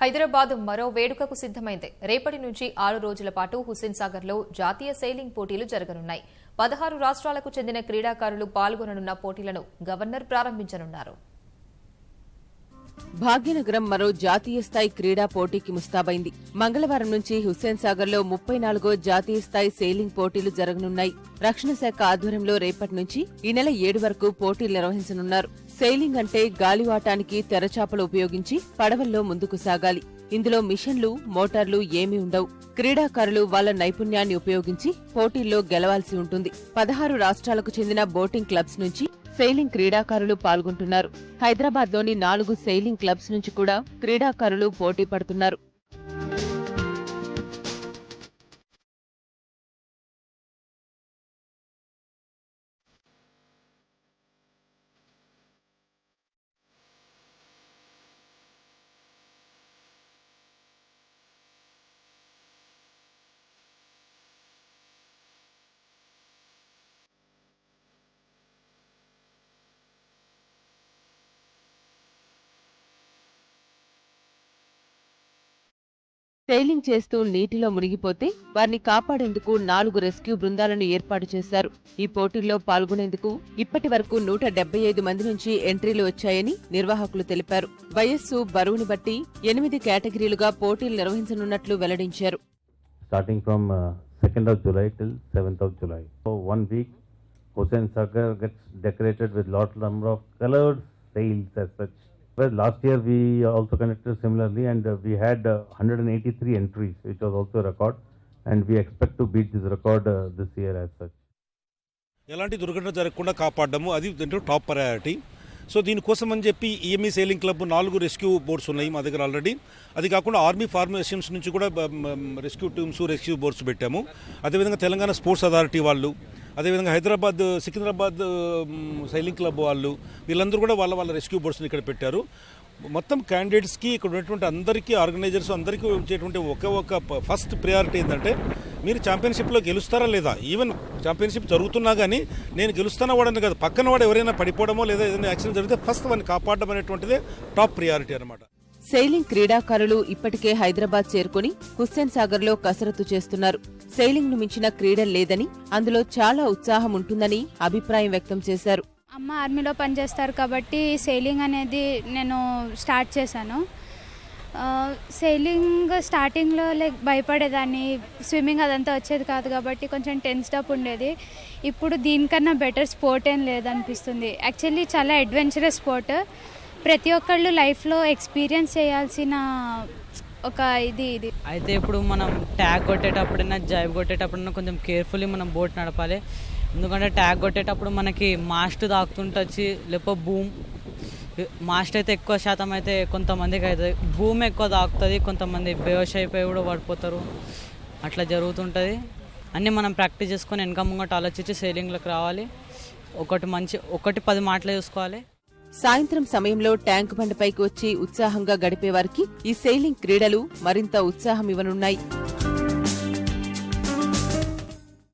హైదరాబాద్ మరో వేడుకకు సిద్దమైంది. రేపటి నుంచి 6 రోజుల పాటు హుస్సేన్ సాగర్ లో జాతీయ సెయిలింగ్ పోటీలు జరగనున్నాయి. 16 రాష్ట్రాలకు చెందిన క్రీడాకారులు పాల్గొననున్న పోటీలను గవర్నర్ ప్రారంభించనున్నారు. భాగ్యనగరం మరో జాతీయ స్థాయి క్రీడా పోటీకి ముస్తాబైంది. మంగళవారం నుంచి హుస్సేన్ సాగర్ లో 34వ జాతీయ స్థాయి సెయిలింగ్ పోటీలు జరగనున్నాయి. రక్షణ శాఖ ఆధ్వర్యంలో రేపటి నుంచి ఈ నెల 7 వరకు పోటీలు నిర్వహించనున్నారు. సెయిలింగ్ అంటే గాలివాటానికి తెరచాపలు ఉపయోగించి పడవల్లో ముందుకు సాగాలి. ఇందులో మిషన్లు, మోటార్లు ఏమీ ఉండవు. క్రీడాకారులు వాళ్ల నైపుణ్యాన్ని ఉపయోగించి పోటీల్లో గెలవాల్సి ఉంటుంది. 16 రాష్ట్రాలకు చెందిన బోటింగ్ క్లబ్స్ నుంచి సెయిలింగ్ క్రీడాకారులు పాల్గొంటున్నారు. హైదరాబాద్లోని 4 సెయిలింగ్ క్లబ్స్ నుంచి కూడా క్రీడాకారులు పోటీ పడుతున్నారు. సెయిలింగ్ చేస్తూ నీటిలో మునిగిపోతే వారిని కాపాడేందుకు 4 రెస్క్యూ బృందాలను ఏర్పాటు చేశారు. ఈ పోటీల్లో పాల్గొనేందుకు ఇప్పటి వరకు 175 మంది నుంచి ఎంట్రీలు వచ్చాయని నిర్వాహకులు తెలిపారు. వయస్సు, బరువుని బట్టి 8 కేటగిరీలుగా పోటీలు నిర్వహించనున్నట్లు వెల్లడించారు. Starting from 2nd of July till 7th of July. For 1 week, Hussain Sagar gets decorated with lot number of colored sails as such. Well, last year we also conducted similarly and we had 183 entries, which was also a record, and we expect to beat this record this year as such. ఎలాంటి దుర్ఘటన జరగకుండా కాపాడము అది top priority. So దీనికోసం అని చెప్పి EME sailing club 4 rescue boats ఉన్నాయి మా దగ్గర ఆల్రెడీ. అది కాకుండా ఆర్మీ ఫార్మేషన్స్ నుంచి కూడా రెస్క్యూ టీమ్స్, రెస్క్యూ బోట్స్ పెట్టాము. అదేవిధంగా తెలంగాణ స్పోర్ట్స్ అథారిటీ వాళ్ళు, అదేవిధంగా సికింద్రాబాద్ సైలింగ్ క్లబ్ వాళ్ళు, వీళ్ళందరూ కూడా వాళ్ళ రెస్క్యూ బోట్స్ని ఇక్కడ పెట్టారు. మొత్తం క్యాండిడేట్స్కి ఇక్కడ ఉన్నటువంటి అందరికీ, ఆర్గనైజర్స్ అందరికీ వచ్చేటువంటి ఒక ఫస్ట్ ప్రయారిటీ ఏంటంటే మీరు ఛాంపియన్షిప్లో గెలుస్తారా లేదా. ఈవెన్ ఛాంపియన్షిప్ జరుగుతున్నా కానీ నేను గెలుస్తానా వాడని కాదు, పక్కన వాడు ఎవరైనా పడిపోవడమో లేదా ఏదైనా యాక్సిడెంట్ జరిగితే ఫస్ట్ వాడిని కాపాడడం అనేటువంటిదే టాప్ ప్రయారిటీ అనమాట. సెయిలింగ్ క్రీడాకారులు ఇప్పటికే హైదరాబాద్ చేరుకుని హుస్సేన్ సాగర్ లో కసరత్తు చేస్తున్నారు. సెయిలింగ్ ను మించిన క్రీడలు లేదని, అందులో చాలా ఉత్సాహం ఉంటుందని అభిప్రాయం వ్యక్తం చేశారు. అమ్మ ఆర్మీలో పనిచేస్తారు కాబట్టి సెయిలింగ్ అనేది నేను స్టార్ట్ చేశాను. సెయిలింగ్ స్టార్టింగ్లో భయపడేదాన్ని, స్విమ్మింగ్ అదంతా వచ్చేది కాదు కాబట్టి కొంచెం టెన్స్డ్ అప్ ఉండేది. ఇప్పుడు దీనికన్నా బెటర్ స్పోర్ట్ ఏం లేదనిపిస్తుంది. యాక్చువల్లీ చాలా అడ్వెంచరస్ స్పోర్ట్. ప్రతి ఒక్కళ్ళు లైఫ్లో ఎక్స్పీరియన్స్ చేయాల్సిన ఒక ఇది అయితే ఇప్పుడు మనం ట్యాగ్ కొట్టేటప్పుడైనా, జైబ్ కొట్టేటప్పుడైనా కొంచెం కేర్ఫుల్లీ మనం బోట్ నడపాలి. ఎందుకంటే ట్యాగ్ కొట్టేటప్పుడు మనకి మాస్ట్ తాకుతుంటొచ్చి, లేకపోతే బూమ్, మాస్ట్ అయితే ఎక్కువ శాతం అయితే కొంతమందికి అవుతుంది, బూమ్ ఎక్కువ తాకుతుంది, కొంతమంది బేవష్ అయిపోయి కూడా పడిపోతారు. అట్లా జరుగుతుంటుంది. అన్నీ మనం ప్రాక్టీస్ చేసుకొని వెనక ముంగట ఆలోచించి సెయిలింగ్లోకి రావాలి. ఒకటి 10 మాటలు చూసుకోవాలి. సాయంత్రం సమయంలో ట్యాంక్ బండపైకి వచ్చి ఉత్సాహంగా గడిపేవారికి ఈ సెయిలింగ్ క్రీడలు మరింత ఉత్సాహం ఇవ్వనున్నాయి.